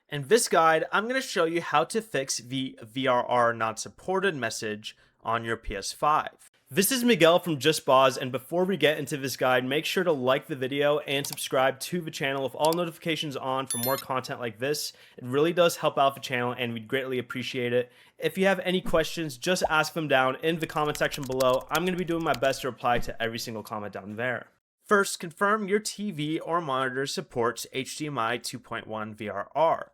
In this guide, I'm going to show you how to fix the VRR not supported message on your PS5. This is Miguel from Just Boz, and before we get into this guide, make sure to like the video and subscribe to the channel with all notifications on for more content like this. It really does help out the channel and we'd greatly appreciate it. If you have any questions, just ask them down in the comment section below. I'm going to be doing my best to reply to every single comment down there. First, confirm your TV or monitor supports HDMI 2.1 VRR.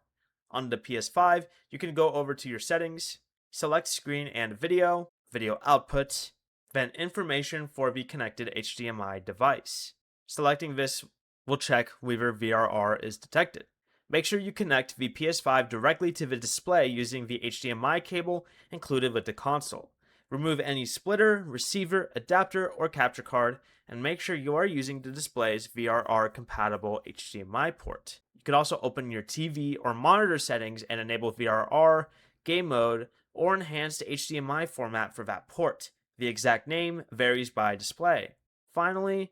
On the PS5, you can go over to your settings, select screen and video, video output, then information for the connected HDMI device. Selecting this will check whether VRR is detected. Make sure you connect the PS5 directly to the display using the HDMI cable included with the console. Remove any splitter, receiver, adapter, or capture card, and make sure you are using the display's VRR compatible HDMI port. You could also open your TV or monitor settings and enable VRR, game mode, or enhanced HDMI format for that port. The exact name varies by display. Finally,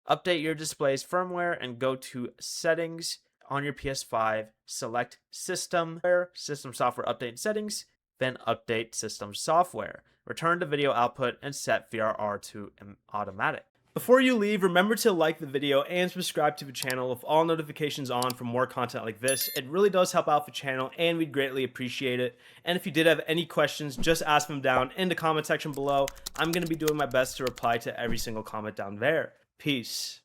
update your display's firmware and go to Settings on your PS5, select System Software Update Settings, then update System Software. Return to video output and set VRR to automatic. Before you leave, remember to like the video and subscribe to the channel with all notifications on for more content like this. It really does help out the channel and we'd greatly appreciate it. And if you did have any questions, just ask them down in the comment section below. I'm going to be doing my best to reply to every single comment down there. Peace.